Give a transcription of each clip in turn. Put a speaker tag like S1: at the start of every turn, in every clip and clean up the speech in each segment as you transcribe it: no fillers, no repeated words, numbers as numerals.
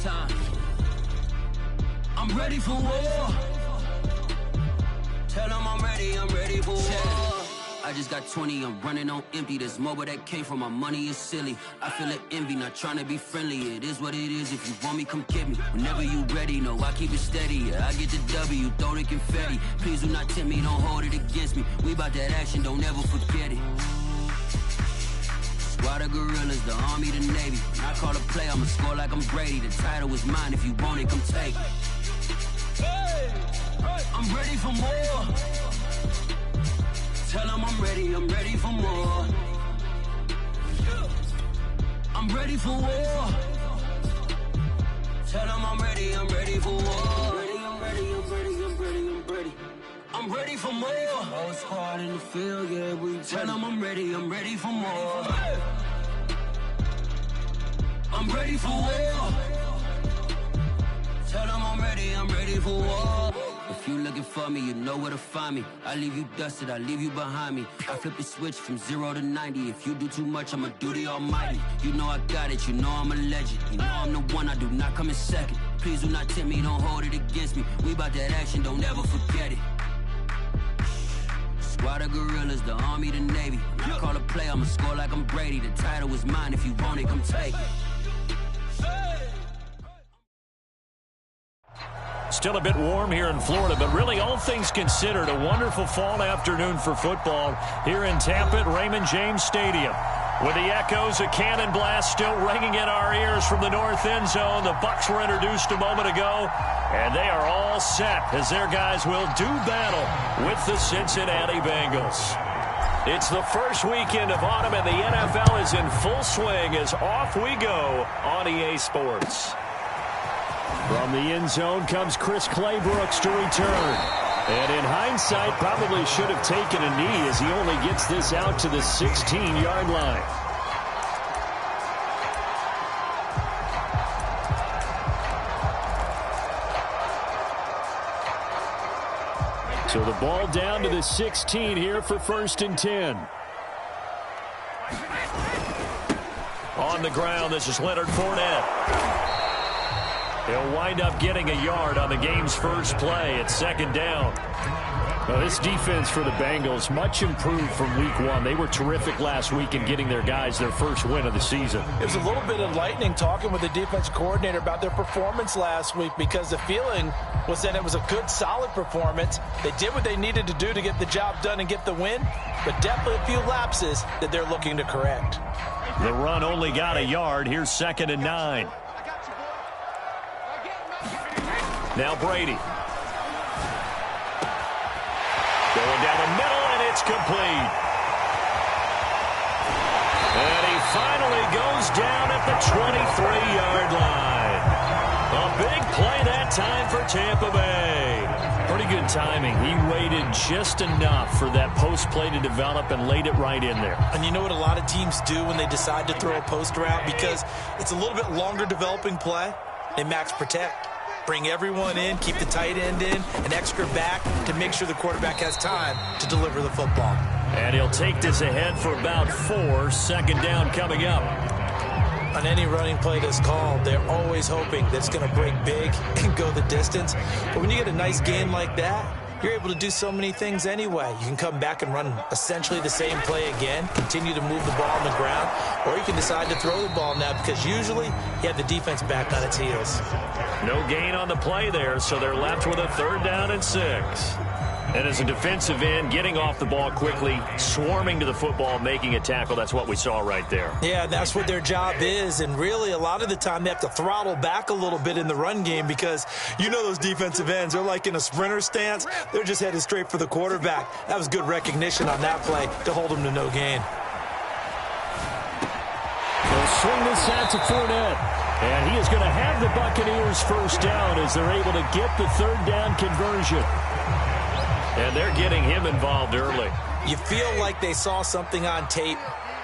S1: time. I'm ready for war. Tell them I'm ready for war. I just got 20, I'm running on empty. This mobile that came from my money is silly. I feel like envy, not trying to be friendly. It is what it is, if you want me, come get me. Whenever you ready, no, I keep it steady. Yeah, I get the W, throw the confetti. Please do not tempt me, don't hold it against me. We bout that action, don't ever forget it. Squad of gorillas, the army, the navy. When I call a play, I'ma score like I'm Brady. The title is mine, if you want it, come take it. I'm ready for more. Tell them I'm ready for more. I'm ready for war. Tell them I'm ready for war. I'm ready for more. Whole squad in the field, yeah, we tell them I'm ready for more. I'm ready for war. Tell them I'm ready for war. If you looking for me, you know where to find me. I leave you dusted, I leave you behind me. I flip the switch from 0 to 90. If you do too much, I'ma do the almighty. You know I got it, you know I'm a legend. You know I'm the one, I do not come in second. Please do not tempt me, don't hold it against me. We bout that action, don't ever forget it. Squad of gorillas, the army, the navy. When I call a play, I'ma score like I'm Brady. The title is mine, if you want it, come take it.
S2: Still a bit warm here in Florida, but really all things considered, a wonderful fall afternoon for football here in Tampa at Raymond James Stadium. With the echoes of cannon blast still ringing in our ears from the north end zone, the Bucs were introduced a moment ago, and they are all set as their guys will do battle with the Cincinnati Bengals. It's the first weekend of autumn, and the NFL is in full swing as off we go on EA Sports. From the end zone comes Chris Claybrooks to return. And in hindsight, probably should have taken a knee as he only gets this out to the 16-yard line. So the ball down to the 16 here for 1st and 10. On the ground, this is Leonard Fournette. He'll wind up getting a yard on the game's first play at 2nd down. Now, this defense for the Bengals, much improved from week 1. They were terrific last week in getting their guys their first win of the season.
S3: It was a little bit enlightening talking with the defense coordinator about their performance last week, because the feeling was that it was a good, solid performance. They did what they needed to do to get the job done and get the win, but definitely a few lapses that they're looking to correct.
S2: The run only got a yard. Here's 2nd and 9. Now Brady. Going down the middle, and it's complete. And he finally goes down at the 23-yard line. A big play that time for Tampa Bay. Pretty good timing. He waited just enough for that post play to develop and laid it right in there.
S3: And you know what a lot of teams do when they decide to throw a post route? Because it's a little bit longer developing play, they max protect. Bring everyone in, keep the tight end in, an extra back to make sure the quarterback has time to deliver the football.
S2: And he'll take this ahead for about 4. 2nd down coming up.
S3: On any running play that's called, they're always hoping that it's going to break big and go the distance. But when you get a nice gain like that, you're able to do so many things anyway. You can come back and run essentially the same play again, continue to move the ball on the ground, or you can decide to throw the ball now, because usually you have the defense back on its heels.
S2: No gain on the play there, so they're left with a 3rd down and 6. And as a defensive end, getting off the ball quickly, swarming to the football, making a tackle, that's what we saw right there.
S3: Yeah, that's what their job is, and really a lot of the time they have to throttle back a little bit in the run game, because you know those defensive ends, they're like in a sprinter stance. They're just headed straight for the quarterback. That was good recognition on that play to hold them to no gain.
S2: They'll swing this out to Fournette. And he is going to have the Buccaneers 1st down as they're able to get the 3rd down conversion. And they're getting him involved early.
S3: You feel like they saw something on tape,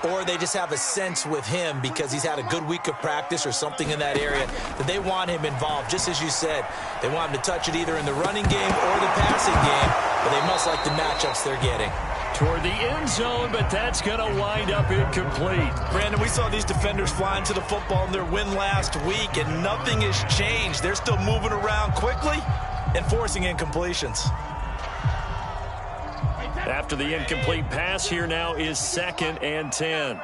S3: or they just have a sense with him because he's had a good week of practice or something in that area that they want him involved. Just as you said, they want him to touch it either in the running game or the passing game, but they must like the matchups they're getting.
S2: toward the end zone, but that's going to wind up incomplete.
S3: Brandon, we saw these defenders flying to the football in their win last week, and nothing has changed. They're still moving around quickly and forcing incompletions.
S2: After the incomplete pass, here now is 2nd and 10.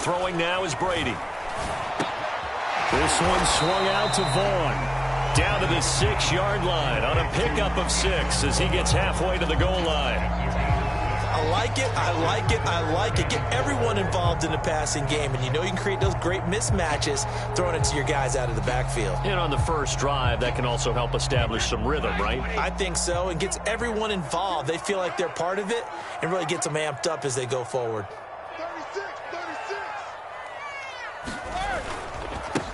S2: Throwing now is Brady. This one swung out to Vaughn. Down to the 6-yard line on a pickup of 6 as he gets halfway to the goal line.
S3: I like it, I like it, I like it. Get everyone involved in the passing game, and you know you can create those great mismatches throwing it to your guys out of the backfield.
S2: And on the first drive, that can also help establish some rhythm, right?
S3: I think so, and gets everyone involved. They feel like they're part of it and really gets them amped up as they go forward.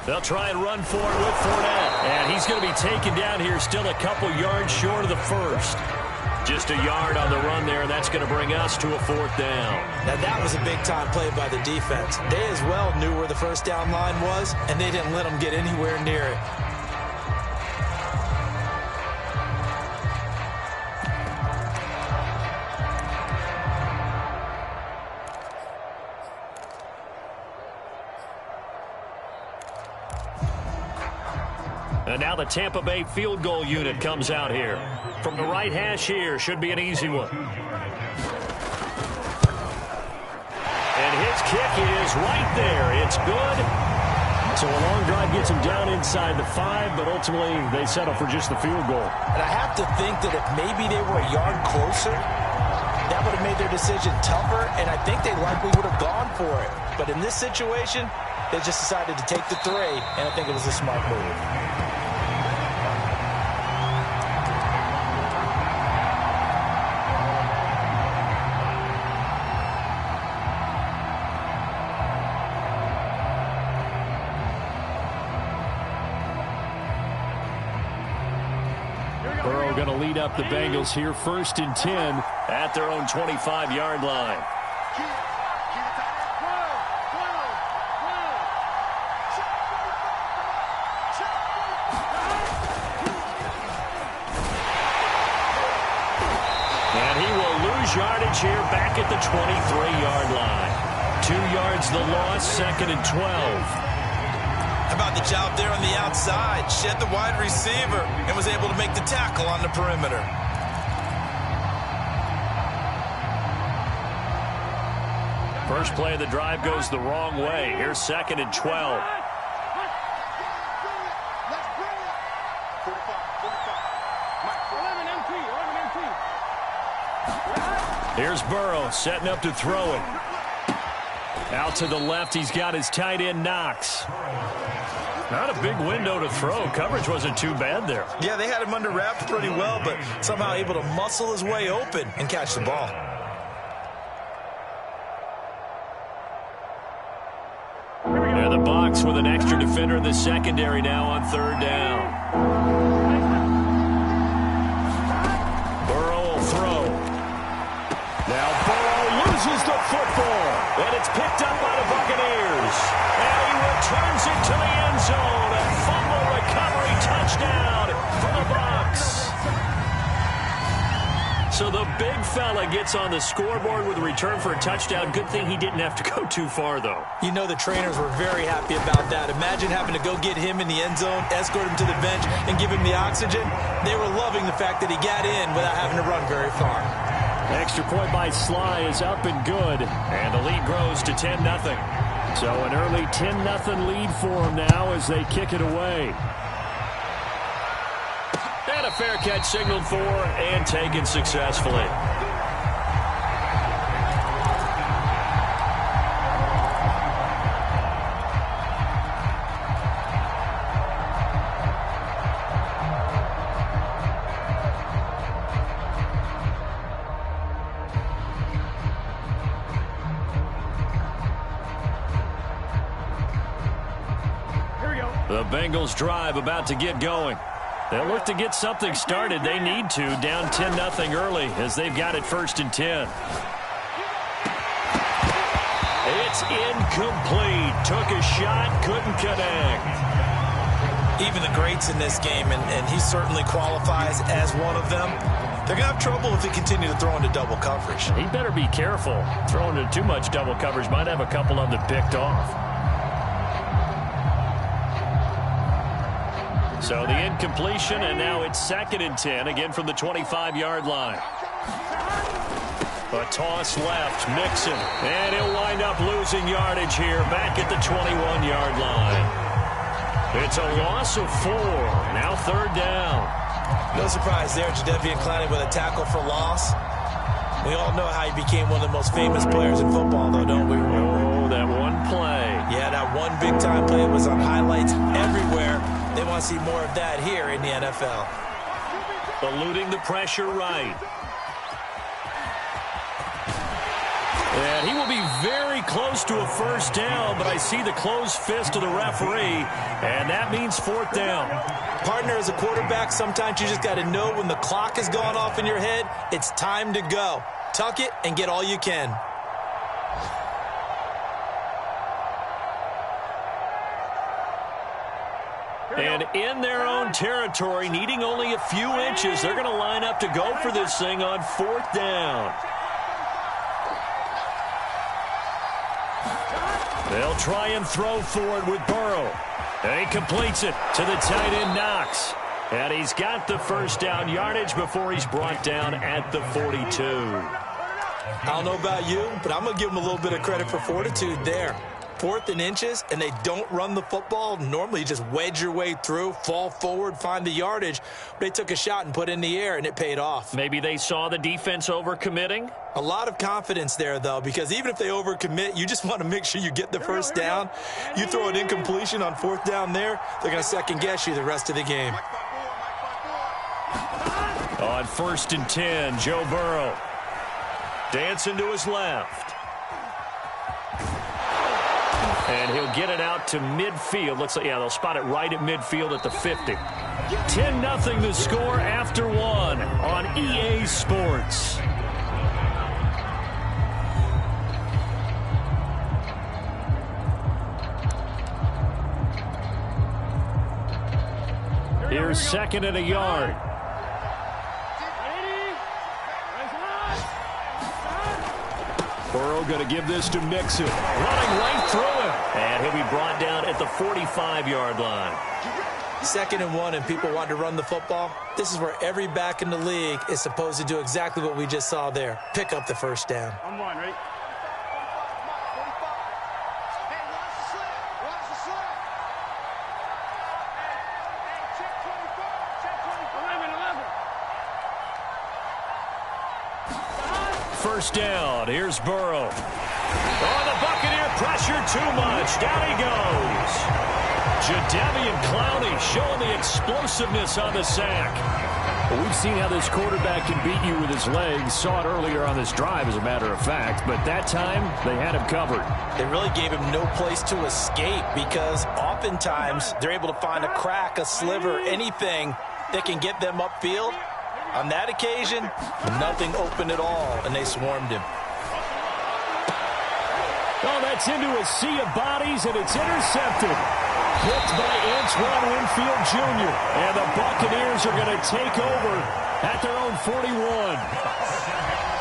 S2: They'll try and run for it with Fournette. And he's going to be taken down here still a couple yards short of the first. Just a yard on the run there, and that's going to bring us to a 4th down.
S3: Now that was a big-time play by the defense. They as well knew where the first down line was, and they didn't let them get anywhere near it.
S2: And now the Tampa Bay field goal unit comes out here. From the right hash here, should be an easy one. And his kick is right there. It's good. So a long drive gets him down inside the 5, but ultimately they settle for just the field goal.
S3: And I have to think that if maybe they were a yard closer, that would have made their decision tougher, and I think they likely would have gone for it. But in this situation, they just decided to take the 3, and I think it was a smart move.
S2: Burrow going to lead up the Bengals here, 1st and 10 at their own 25-yard line. And he will lose yardage here back at the 23-yard line. 2 yards the loss, 2nd and 12.
S3: How about the job there on the outside? Shed the wide receiver and was able to make the tackle on the perimeter.
S2: First play of the drive goes the wrong way. Here's 2nd and 12. Here's Burrow setting up to throw it. Out to the left, he's got his tight end Knox. Not a big window to throw. Coverage wasn't too bad there.
S3: Yeah, they had him under wraps pretty well, but somehow able to muscle his way open and catch the ball.
S2: And the box with an extra defender in the secondary now on 3rd down. Burrow will throw. Now Burrow loses the football, and it's picked up by the Buccaneers. And he returns it to the end zone. A fumble recovery touchdown for the Bucs. So the big fella gets on the scoreboard with a return for a touchdown. Good thing he didn't have to go too far, though.
S3: You know the trainers were very happy about that. Imagine having to go get him in the end zone, escort him to the bench, and give him the oxygen. They were loving the fact that he got in without having to run very far.
S2: Extra point by Sly is up and good, and the lead grows to 10-0. So an early 10-0 lead for them now as they kick it away. And a fair catch signaled for and taken successfully. The Bengals drive about to get going. They'll look to get something started. They need to, down 10-0 early as they've got it 1st and 10. It's incomplete. Took a shot, couldn't connect.
S3: Even the greats in this game, and he certainly qualifies as one of them, They're going to have trouble if they continue to throw into double coverage.
S2: He better be careful. Throwing into too much double coverage might have a couple of them picked off. So the incompletion, and now it's 2nd and 10, again from the 25-yard line. A toss left, Mixon, and he'll wind up losing yardage here back at the 21-yard line. It's a loss of 4, now 3rd down.
S3: No surprise there, Jadeveon Clowney with a tackle for loss. We all know how he became one of the most famous players in football, though, don't we?
S2: Oh, that one play.
S3: Yeah, that one big-time play was on highlights everywhere. They want to see more of that here in the NFL.
S2: Eluding the pressure right. And he will be very close to a 1st down, but I see the closed fist of the referee, and that means 4th down.
S3: Partner, as a quarterback, sometimes you just got to know when the clock has gone off in your head, it's time to go. Tuck it and get all you can.
S2: And in their own territory, needing only a few inches, they're going to line up to go for this thing on 4th down. They'll try and throw for it with Burrow. And he completes it to the tight end, Knox. And he's got the 1st down yardage before he's brought down at the 42.
S3: I don't know about you, but I'm going to give him a little bit of credit for fortitude there. 4th and inches, and they don't run the football. Normally, you just wedge your way through, fall forward, find the yardage. They took a shot and put it in the air, and it paid off.
S2: Maybe they saw the defense overcommitting?
S3: A lot of confidence there, though, because even if they overcommit, you just want to make sure you get the 1st down. You throw an incompletion on 4th down there, they're going to second-guess you the rest of the game.
S2: On 1st and 10, Joe Burrow. Dancing to his left. And he'll get it out to midfield. Looks like, yeah, they'll spot it right at midfield at the 50. 10-0 the score after 1 on EA Sports. Here's 2nd and a yard. Burrow going to give this to Mixon. Running right through him. And he'll be brought down at the 45-yard line.
S3: 2nd and 1, and people want to run the football. This is where every back in the league is supposed to do exactly what we just saw there. Pick up the 1st down.
S4: I'm one, right?
S2: First down. Here's Burrow. Oh, the Buccaneer pressure too much. Down he goes. Jadeveon Clowney showing the explosiveness on the sack.
S5: Well, we've seen how this quarterback can beat you with his legs. Saw it earlier on this drive, as a matter of fact. But that time, they had him covered.
S3: They really gave him no place to escape because oftentimes they're able to find a crack, a sliver, anything that can get them upfield. On that occasion, nothing open at all, and they swarmed him.
S2: Oh, that's into a sea of bodies, and it's intercepted. Picked by Antoine Winfield Jr., and the Buccaneers are going to take over at their own 41.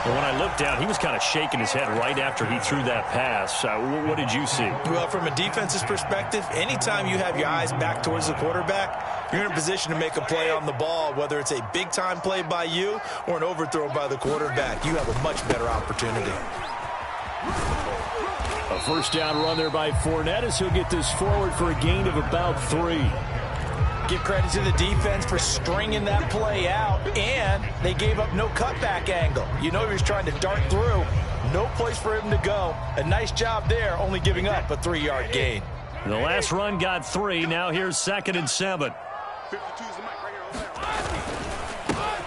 S2: And when I looked down, he was kind of shaking his head right after he threw that pass. What did you see?
S3: Well, from a defense's perspective, anytime you have your eyes back towards the quarterback, you're in a position to make a play on the ball, whether it's a big-time play by you or an overthrow by the quarterback. You have a much better opportunity.
S5: A first down run there by Fournette as he'll get this forward for a gain of about 3.
S3: Give credit to the defense for stringing that play out, and they gave up no cutback angle. You know he was trying to dart through. No place for him to go. A nice job there, only giving up a 3-yard gain.
S2: The last run got 3. Now here's 2nd and 7.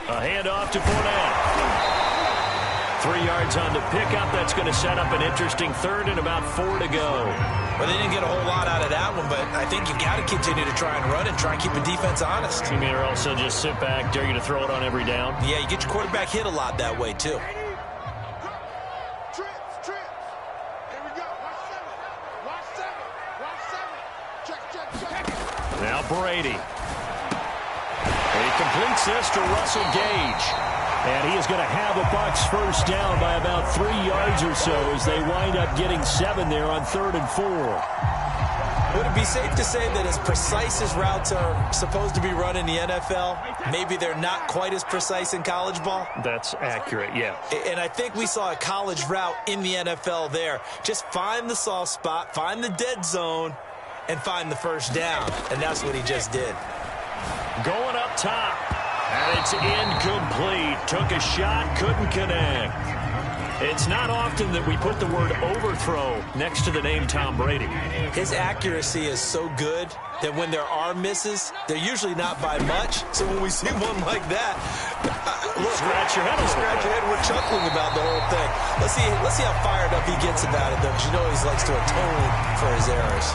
S2: A handoff to Fournette. 3 yards on the pickup. That's going to set up an interesting 3rd and about 4 to go.
S3: Well, they didn't get a whole lot out of that one, but I think you've got to continue to try and run and try and keep the defense honest.
S2: You mean or also just sit back, dare you to throw it on every down?
S3: Yeah, you get your quarterback hit a lot that way, too.
S2: Now Brady. He completes this to Russell Gage.
S5: And he is going to have a Bucs first down by about 3 yards or so as they wind up getting 7 there on 3rd and 4.
S3: Would it be safe to say that as precise as routes are supposed to be run in the NFL, maybe they're not quite as precise in college ball?
S2: That's accurate, yeah.
S3: And I think we saw a college route in the NFL there. Just find the soft spot, find the dead zone, and find the first down. And that's what he just did.
S2: Going up top. And it's incomplete. Took a shot, couldn't connect. It's not often that we put the word overthrow next to the name Tom Brady.
S3: His accuracy is so good that when there are misses, they're usually not by much. So when we see one like that, look,
S2: scratch your head.
S3: We're chuckling about the whole thing. Let's see how fired up he gets about it, though, because you know he likes to atone for his errors.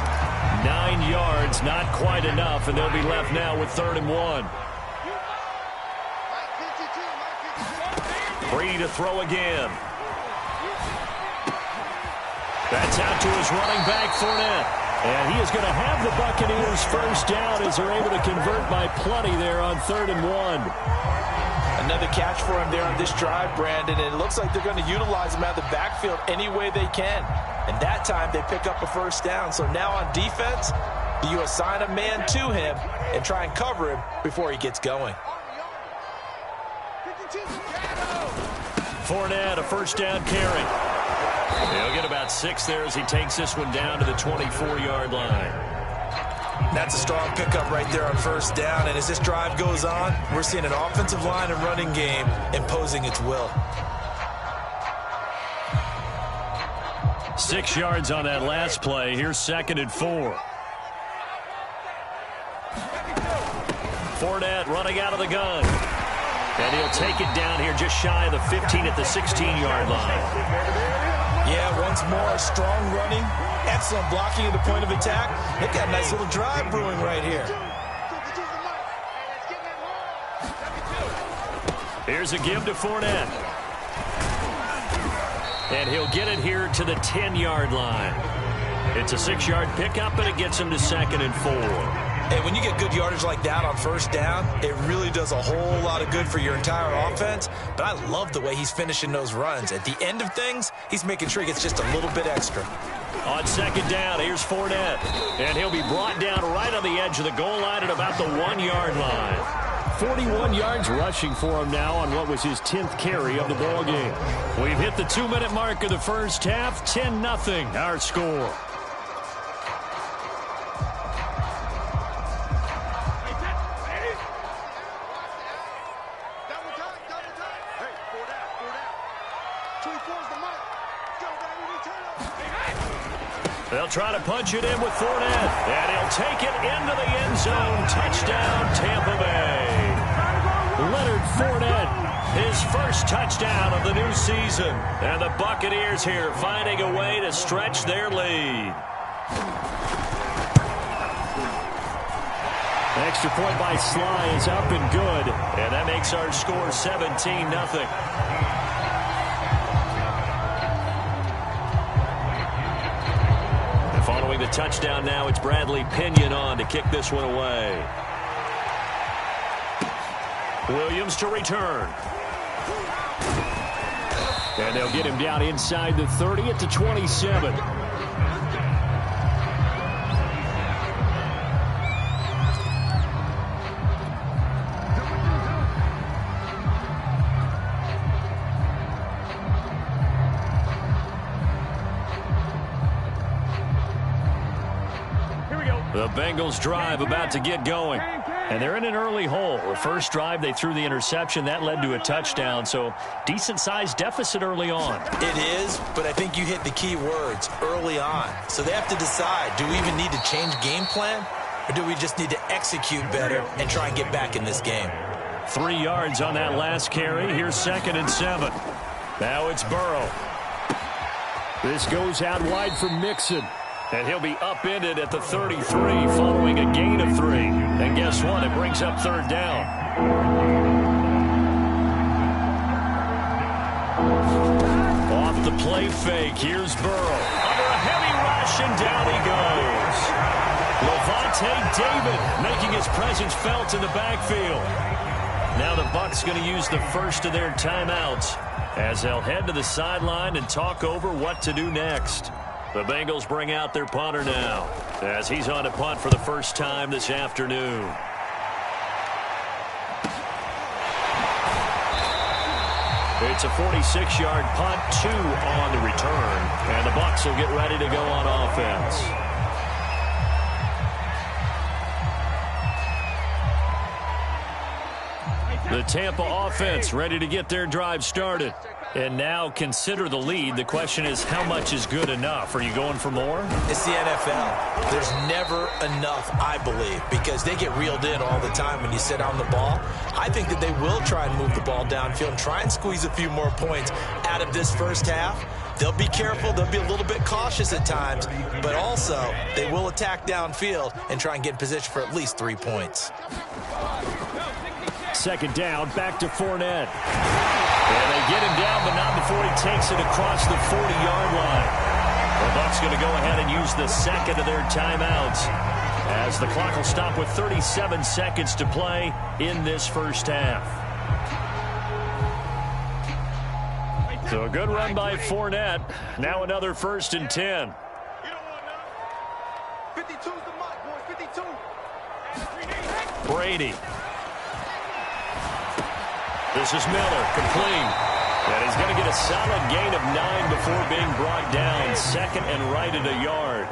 S2: 9 yards, not quite enough, and they'll be left now with 3rd and 1. Free to throw again. That's out to his running back, Fournette. And he is going to have the Buccaneers first down as they're able to convert by plenty there on 3rd and 1.
S3: Another catch for him there on this drive, Brandon. And it looks like they're going to utilize him out of the backfield any way they can. And that time they pick up a first down. So now on defense, you assign a man to him and try and cover him before he gets going.
S2: Fournette, a first down carry. He'll get about 6 there as he takes this one down to the 24-yard line.
S3: That's a strong pickup right there on first down. And as this drive goes on, we're seeing an offensive line and running game imposing its will.
S2: 6 yards on that last play. Here's 2nd and 4. Fournette running out of the gun. And he'll take it down here just shy of the 15 at the 16-yard line.
S3: Yeah, once more, strong running, excellent blocking at the point of attack. They've got a nice little drive brewing right here.
S2: Here's a give to Fournette. And he'll get it here to the 10-yard line. It's a 6-yard pickup, and it gets him to 2nd and 4.
S3: Hey, when you get good yardage like that on first down, it really does a whole lot of good for your entire offense. But I love the way he's finishing those runs. At the end of things, he's making sure he gets just a little bit extra.
S2: On 2nd down, here's Fournette. And he'll be brought down right on the edge of the goal line at about the 1-yard line.
S5: 41 yards rushing for him now on what was his 10th carry of the ball game.
S2: We've hit the 2-minute mark of the first half. 10-0 our score. They'll try to punch it in with Fournette. And he'll take it into the end zone. Touchdown, Tampa Bay. Leonard Fournette, his first touchdown of the new season. And the Buccaneers here finding a way to stretch their lead.
S5: Extra point by Sly is up and good.
S2: And that makes our score 17-0. Following the touchdown now, it's Bradley Pinion on to kick this one away. Williams to return.
S5: And they'll get him down inside the 30 at the 27.
S2: The Bengals drive about to get going. And they're in an early hole. The first drive, they threw the interception. That led to a touchdown. So decent-sized deficit early on.
S3: It is, but I think you hit the key words, early on. So they have to decide, do we even need to change game plan? Or do we just need to execute better and try and get back in this game?
S2: 3 yards on that last carry. Here's 2nd and 7. Now it's Burrow.
S5: This goes out wide for Mixon.
S2: And he'll be upended at the 33 following a gain of 3. And guess what? It brings up 3rd down. Off the play fake. Here's Burrow. Under a heavy rush, and down he goes. Levante David making his presence felt in the backfield. Now the Bucs going to use the first of their timeouts as they'll head to the sideline and talk over what to do next. The Bengals bring out their punter now as he's on to punt for the first time this afternoon. It's a 46-yard punt, 2 on the return, and the Bucs will get ready to go on offense. The Tampa offense ready to get their drive started. And now consider the lead. The question is, how much is good enough? Are you going for more?
S3: It's the NFL. There's never enough, I believe, because they get reeled in all the time when you sit on the ball. I think that they will try and move the ball downfield and try and squeeze a few more points out of this first half. They'll be careful. They'll be a little bit cautious at times, but also they will attack downfield and try and get in position for at least 3 points.
S5: Second down, back to Fournette. And they get him down, but not before he takes it across the 40-yard line. The Bucs going to go ahead and use the second of their timeouts as the clock will stop with 37 seconds to play in this first half. So a good run by Fournette. Now another 1st and 10.
S4: 52's the mark, boys. 52.
S2: Brady. This is Miller, complete. And he's going to get a solid gain of 9 before being brought down. Second and right at a yard.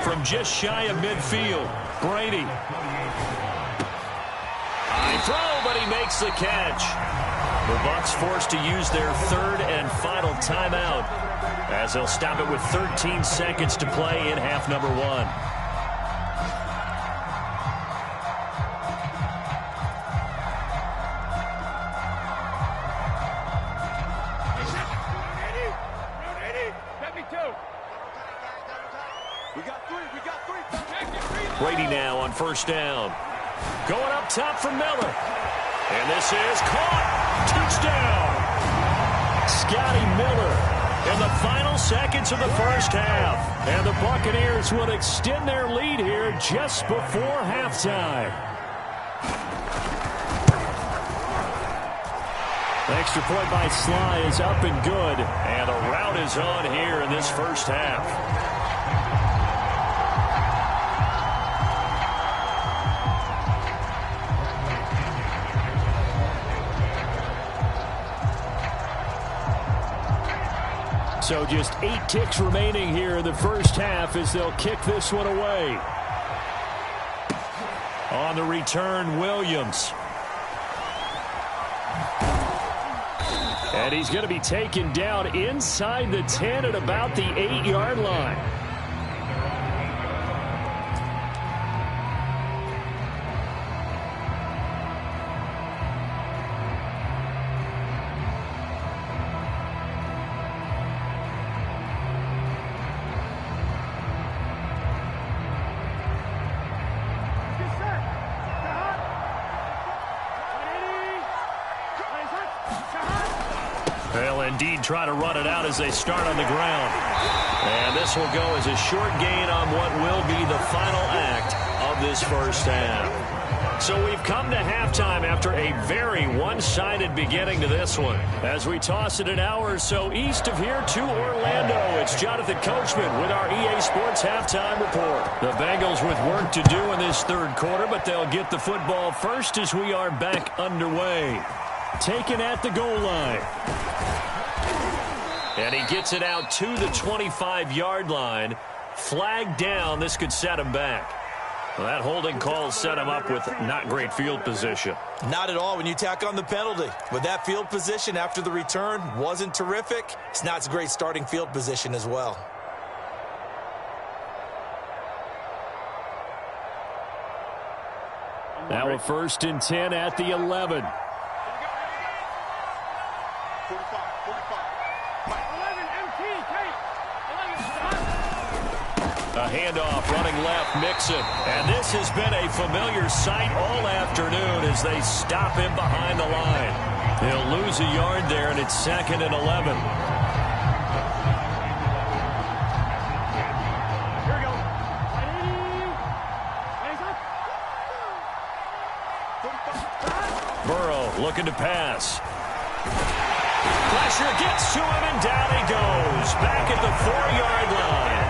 S2: From just shy of midfield, Brady. High throw, but he makes the catch. The Bucs forced to use their 3rd and final timeout as they'll stop it with 13 seconds to play in half number 1. Brady now on 1st down. Going up top for Miller. And this is caught. Touchdown. Scotty Miller in the final seconds of the first half. And the Buccaneers will extend their lead here just before halftime. The extra point by Sly is up and good. And a rout is on here in this first half. So just 8 ticks remaining here in the first half as they'll kick this one away. On the return, Williams. And he's going to be taken down inside the 10 at about the 8-yard line. They'll indeed try to run it out as they start on the ground. And this will go as a short gain on what will be the final act of this first half. So we've come to halftime after a very one-sided beginning to this one. As we toss it an hour or so east of here to Orlando, it's Jonathan Coachman with our EA Sports Halftime Report. The Bengals with work to do in this 3rd quarter, but they'll get the football first as we are back underway. Taken at the goal line. And he gets it out to the 25-yard line. Flag down. This could set him back. Well, that holding call set him up with not great field position.
S3: Not at all when you tack on the penalty. With that field position after the return wasn't terrific. It's not a great starting field position as well.
S5: Now a 1st and 10 at the 11.
S4: 45.
S2: A handoff running left, Mixon. And this has been a familiar sight all afternoon as they stop him behind the line. He'll lose a yard there, and it's 2nd and 11.
S4: Here we go. 45.
S2: Burrow looking to pass. Pressure gets to him, and down he goes. Back at the 4-yard line.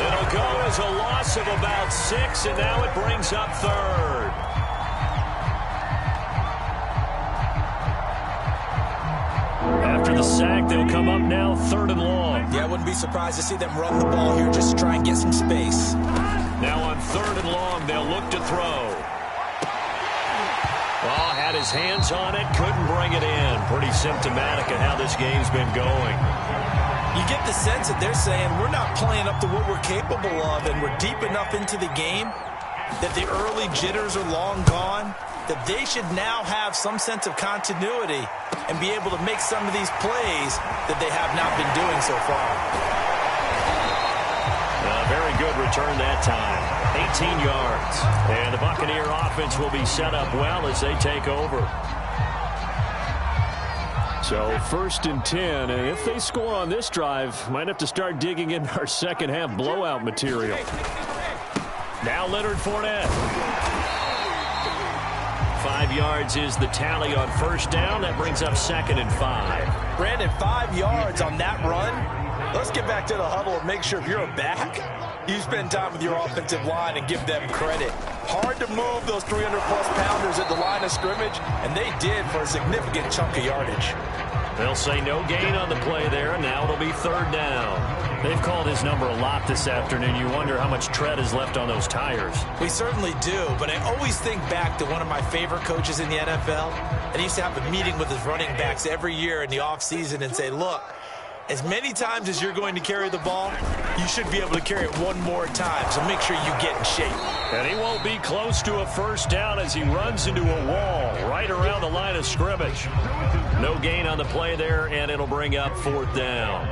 S2: It'll go as a loss of about 6, and now it brings up third. After the sack, they'll come up now 3rd and long.
S3: Yeah, I wouldn't be surprised to see them run the ball here just to try and get some space.
S2: Now on 3rd and long, they'll look to throw. Oh, had his hands on it, couldn't bring it in. Pretty symptomatic of how this game's been going.
S3: You get the sense that they're saying we're not playing up to what we're capable of, and we're deep enough into the game that the early jitters are long gone, that they should now have some sense of continuity and be able to make some of these plays that they have not been doing so far.
S2: Very good return that time. 18 yards. And the Buccaneer offense will be set up well as they take over. So 1st and 10. And if they score on this drive, might have to start digging in our second half blowout material. Now Leonard Fournette. 5 yards is the tally on 1st down. That brings up 2nd and 5.
S3: Brandon, 5 yards on that run. Let's get back to the huddle and make sure if you're a back, you spend time with your offensive line and give them credit. Hard to move those 300-plus pounders at the line of scrimmage, and they did for a significant chunk of yardage.
S2: They'll say no gain on the play there, and now it'll be 3rd down. They've called his number a lot this afternoon. You wonder how much tread is left on those tires.
S3: We certainly do, but I always think back to one of my favorite coaches in the NFL, and he used to have a meeting with his running backs every year in the offseason and say, look, as many times as you're going to carry the ball, you should be able to carry it one more time, so make sure you get in shape.
S2: And he won't be close to a 1st down as he runs into a wall right around the line of scrimmage. No gain on the play there, and it'll bring up 4th down.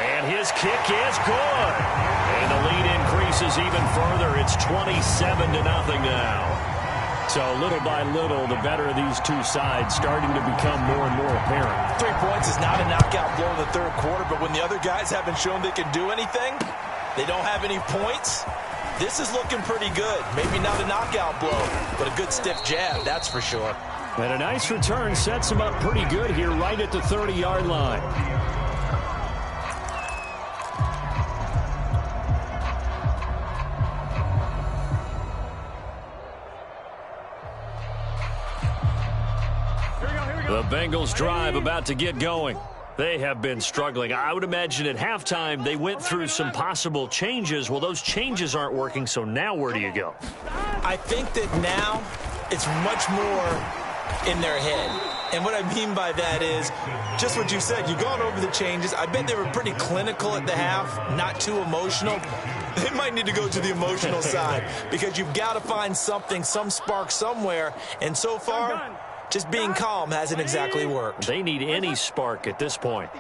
S2: And his kick is good. And the lead increases even further. It's 27-0 now. So little by little, the better of these two sides starting to become more and more apparent.
S3: 3 points is not a knockout blow in the 3rd quarter, but when the other guys haven't shown they can do anything, they don't have any points, this is looking pretty good. Maybe not a knockout blow, but a good stiff jab, that's for sure.
S2: And a nice return sets him up pretty good here right at the 30-yard line. The Bengals drive about to get going. They have been struggling. I would imagine at halftime they went through some possible changes. Well, those changes aren't working, so now where do you go?
S3: I think that now it's much more in their head. And what I mean by that is just what you said. You've gone over the changes. I bet they were pretty clinical at the half, not too emotional. They might need to go to the emotional side because you've got to find something, some spark somewhere. And so far, just being calm hasn't exactly worked.
S2: They need any spark at this point.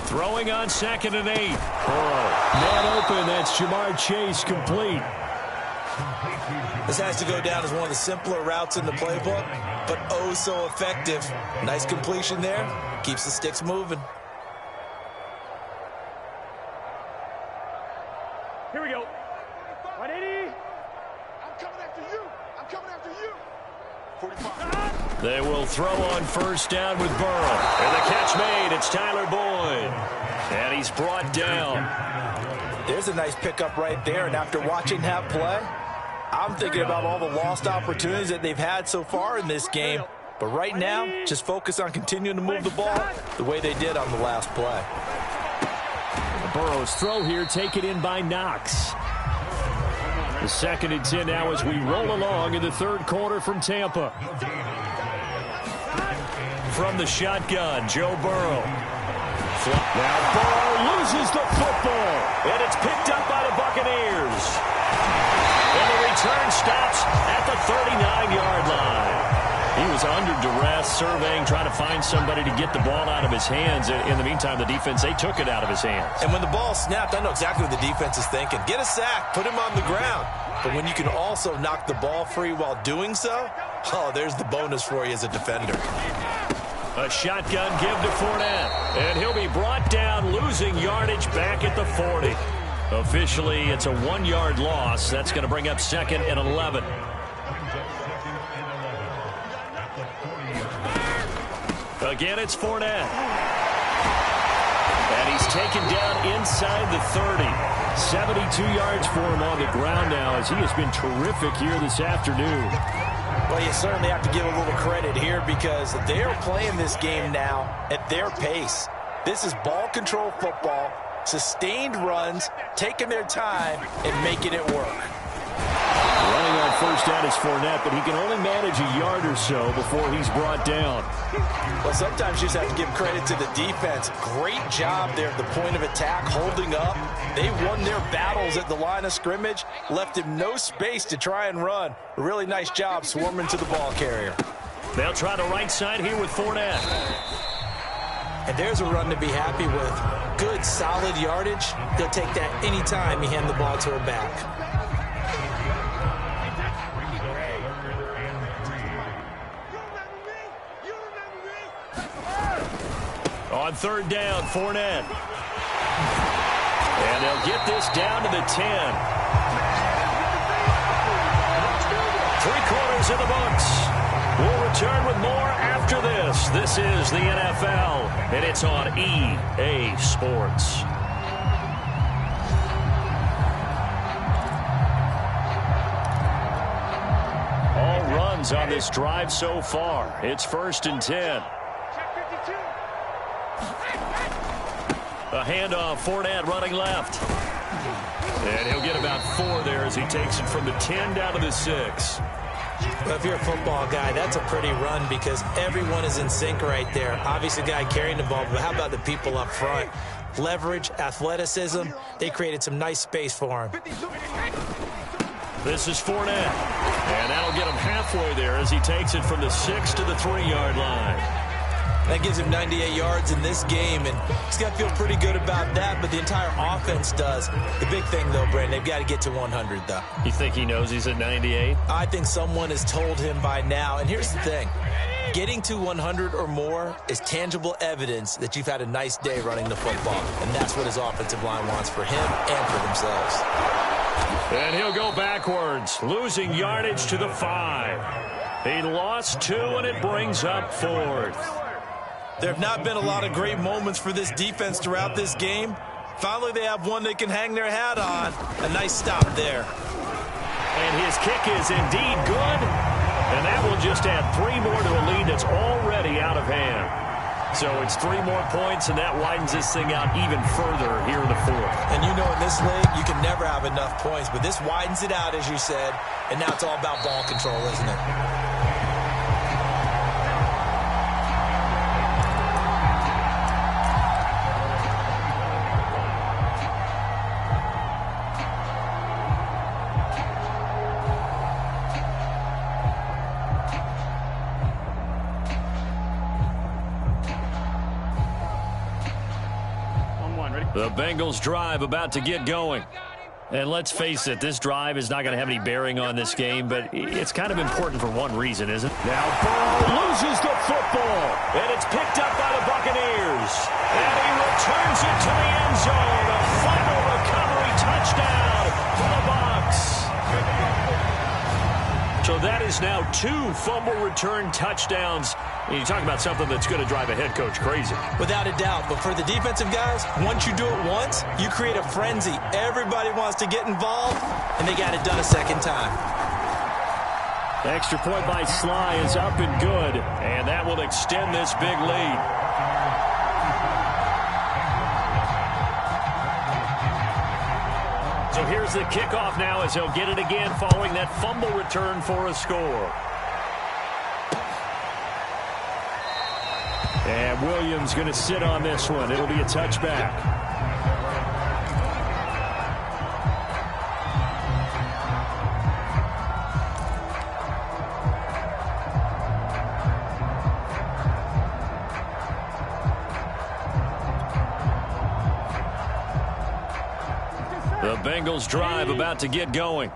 S2: Throwing on 2nd and 8. Man open, that's Jamar Chase complete.
S3: This has to go down as one of the simpler routes in the playbook, but oh so effective. Nice completion there. Keeps the sticks moving.
S4: Here we go. 180. I'm coming after you. I'm coming after you. 45.
S2: They will throw on 1st down with Burrow. And the catch made. It's Tyler Boyd. And he's brought down.
S3: There's a nice pickup right there. And after watching that play, I'm thinking about all the lost opportunities that they've had so far in this game. But right now, just focus on continuing to move the ball the way they did on the last play.
S2: Burrow's throw here taken in by Knox. The 2nd and 10 now as we roll along in the 3rd quarter from Tampa. From the shotgun, Joe Burrow. Now Burrow loses the football, and it's picked up by the Buccaneers. And the return stops at the 39-yard line. He was under duress, surveying, trying to find somebody to get the ball out of his hands. In the meantime, the defense, they took it out of his hands.
S3: And when the ball snapped, I know exactly what the defense is thinking. Get a sack, put him on the ground. But when you can also knock the ball free while doing so, oh, there's the bonus for you as a defender.
S2: A shotgun give to Fournette. And he'll be brought down, losing yardage back at the 40. Officially, it's a 1-yard loss. That's going to bring up 2nd and 11. Again, it's Fournette. And he's taken down inside the 30. 72 yards for him on the ground now, as he has been terrific here this afternoon.
S3: Well, you certainly have to give a little credit here because they're playing this game now at their pace. This is ball control football, sustained runs, taking their time, and making it work.
S2: Running on first down is Fournette, but he can only manage a yard or so before he's brought down.
S3: Well, sometimes you just have to give credit to the defense. Great job there at the point of attack, holding up. They won their battles at the line of scrimmage, left him no space to try and run. A really nice job swarming to the ball carrier.
S2: They'll try the right side here with Fournette.
S3: And there's a run to be happy with. Good, solid yardage. They'll take that anytime you hand the ball to her back.
S2: On 3rd down, Fournette. And they'll get this down to the 10. 3/4 in the books. We'll return with more after this. This is the NFL, and it's on EA Sports. All runs on this drive so far. It's 1st and 10. A handoff, Fournette running left. And he'll get about 4 there as he takes it from the 10 down to the 6.
S3: Well, if you're a football guy, that's a pretty run because everyone is in sync right there. Obviously, the guy carrying the ball, but how about the people up front? Leverage, athleticism, they created some nice space for him.
S2: This is Fournette. And that'll get him halfway there as he takes it from the 6 to the 3-yard line.
S3: That gives him 98 yards in this game, and he's got to feel pretty good about that, but the entire offense does. The big thing, though, Brandon, they've got to get to 100, though.
S2: You think he knows he's at 98?
S3: I think someone has told him by now, and here's the thing. Getting to 100 or more is tangible evidence that you've had a nice day running the football, and that's what his offensive line wants for him and for themselves.
S2: And he'll go backwards, losing yardage to the 5. He lost 2, and it brings up 4th.
S3: There have not been a lot of great moments for this defense throughout this game. Finally, they have one they can hang their hat on. A nice stop there.
S2: And his kick is indeed good. And that will just add 3 more to a lead that's already out of hand. So it's 3 more points, and that widens this thing out even further here in the 4th.
S3: And you know in this league, you can never have enough points. But this widens it out, as you said. And now it's all about ball control, isn't it?
S2: The Bengals drive about to get going. And let's face it, this drive is not going to have any bearing on this game, but it's kind of important for one reason, isn't it? Now Burrow loses the football, and it's picked up by the Buccaneers. And he returns it to the end zone. A final recovery touchdown for the Bucs. So that is now 2 fumble return touchdowns. And you talk about something that's going to drive a head coach crazy.
S3: Without a doubt. But for the defensive guys, once you do it once, you create a frenzy. Everybody wants to get involved, and they got it done a second time.
S2: The extra point by Sly is up and good, and that will extend this big lead. So here's the kickoff now as he'll get it again following that fumble return for a score. And Williams going to sit on this one. It'll be a touchback. The Bengals drive about to get going.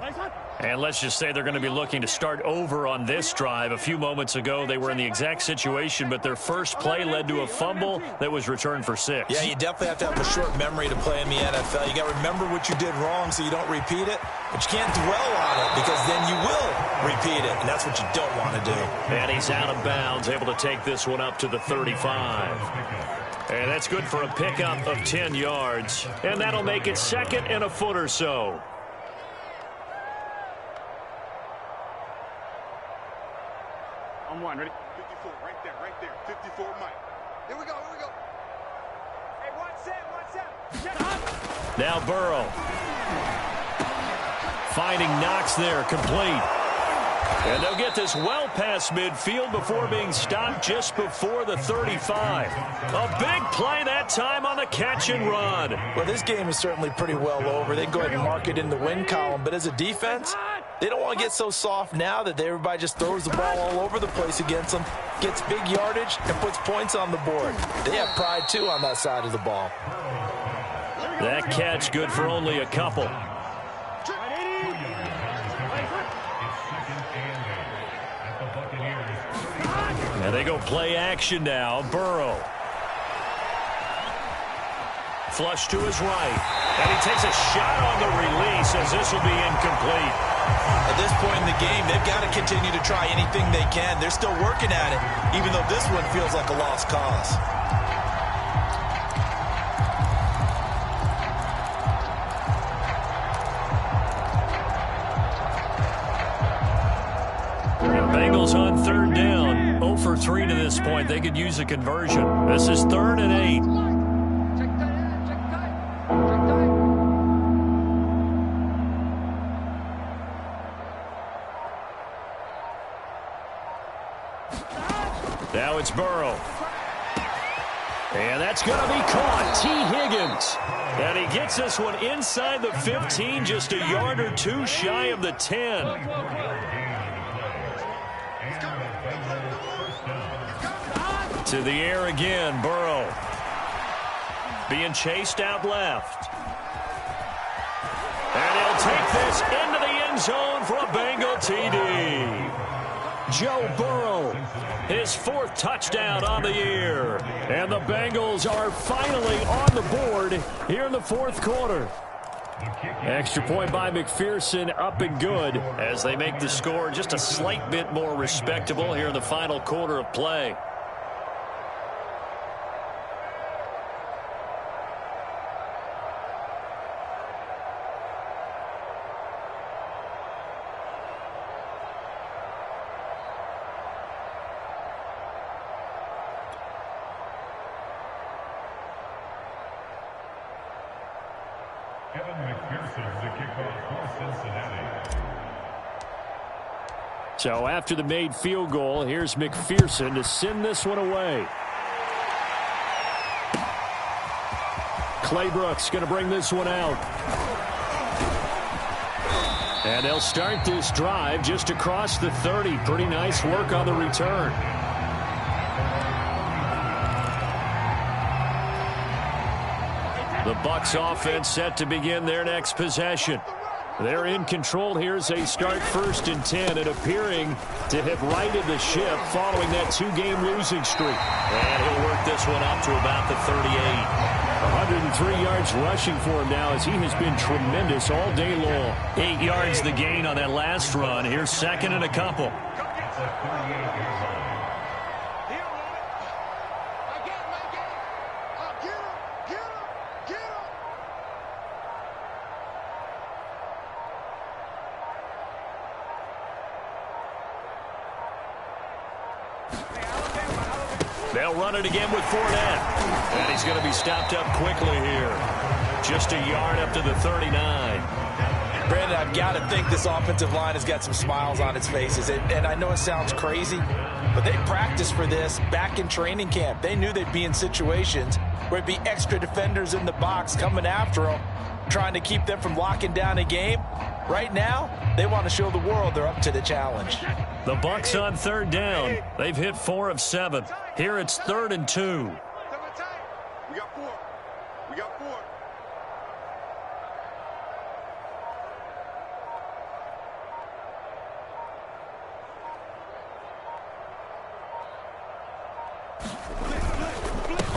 S2: And let's just say they're going to be looking to start over on this drive. A few moments ago, they were in the exact situation, but their first play led to a fumble that was returned for 6.
S3: Yeah, you definitely have to have a short memory to play in the NFL. You got to remember what you did wrong so you don't repeat it, but you can't dwell on it because then you will repeat it, and that's what you don't want to do.
S2: And he's out of bounds, able to take this one up to the 35. And that's good for a pickup of 10 yards, and that'll make it 2nd and a foot or so.
S4: On one, ready? 54, right there, 54, Mike. Here we go. Hey, one set.
S2: Now Burrow. Finding Knox there, complete. And they'll get this well past midfield before being stopped just before the 35. A big play that time on the catch and run.
S3: Well, this game is certainly pretty well over. They can go ahead and mark it in the win column, but as a defense, they don't want to get so soft now that everybody just throws the ball all over the place against them, gets big yardage, and puts points on the board. They have pride, too, on that side of the ball.
S2: That catch good for only a couple. And they go play action now. Burrow. Flush to his right. And he takes a shot on the release as this will be incomplete.
S3: At this point in the game, they've got to continue to try anything they can. They're still working at it, even though this one feels like a lost cause.
S2: Bengals on 3rd down. 0 for 3 to this point. They could use a conversion. This is 3rd and 8. Now it's Burrow. And that's going to be caught. T. Higgins. And he gets this one inside the 15, just a yard or two shy of the 10. To the air again, Burrow. Being chased out left. And he'll take this into the end zone for a Bengal TD. Joe Burrow, his 4th touchdown on the year. And the Bengals are finally on the board here in the 4th quarter. Extra point by McPherson, up and good as they make the score just a slight bit more respectable here in the final quarter of play. So after the made field goal, here's McPherson to send this one away. Clay Brooks going to bring this one out. And they'll start this drive just across the 30. Pretty nice work on the return. The Bucs offense set to begin their next possession. They're in control here as they start 1st and 10 and appearing to have righted the ship following that 2-game losing streak. And he'll work this one up to about the 38. 103 yards rushing for him now as he has been tremendous all day long. 8 yards the gain on that last run. Here's 2nd and a couple. They'll run it again with Fournette. And he's going to be stopped up quickly here. Just a yard up to the 39.
S3: Brandon, I've got to think this offensive line has got some smiles on its faces. And I know it sounds crazy, but they practiced for this back in training camp. They knew they'd be in situations where it'd be extra defenders in the box coming after them, trying to keep them from locking down a game. Right now, they want to show the world they're up to the challenge.
S2: The Bucs on 3rd down. They've hit 4 of 7. Here it's 3rd and 2.
S4: We got 4. We got 4.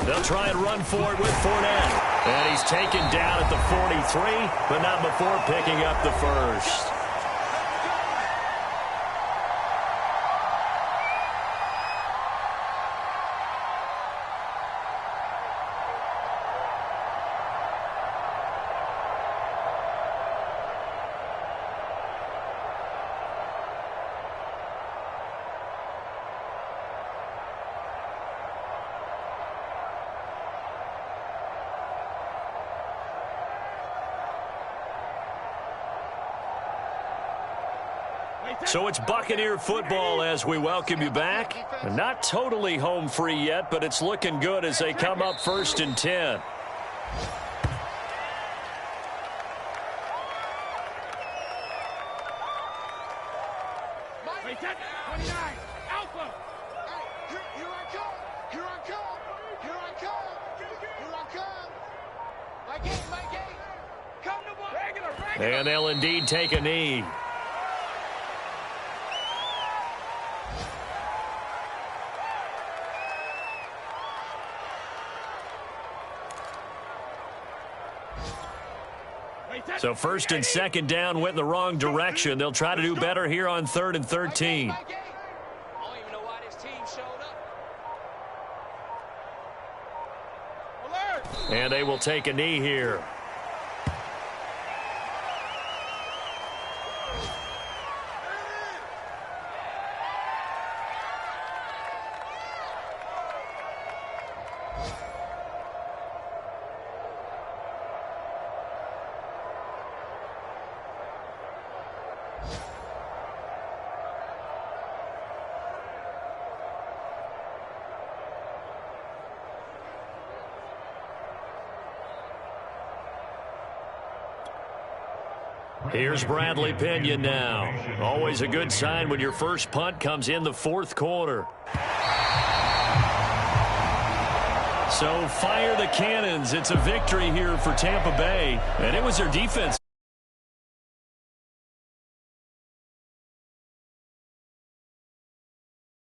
S2: They'll try and run for it with Fournette. And he's taken down at the 43, but not before picking up the first. So it's Buccaneer football as we welcome you back. Not totally home free yet, but it's looking good as they come up 1st and 10. And they'll indeed take a knee. So 1st and 2nd down went in the wrong direction. They'll try to do better here on 3rd and 13.
S6: I don't even know why this team showed up. Alert!
S2: And they will take a knee here. Here's Bradley Pinion now. Always a good sign when your first punt comes in the 4th quarter. So fire the cannons. It's a victory here for Tampa Bay. And it was their defense.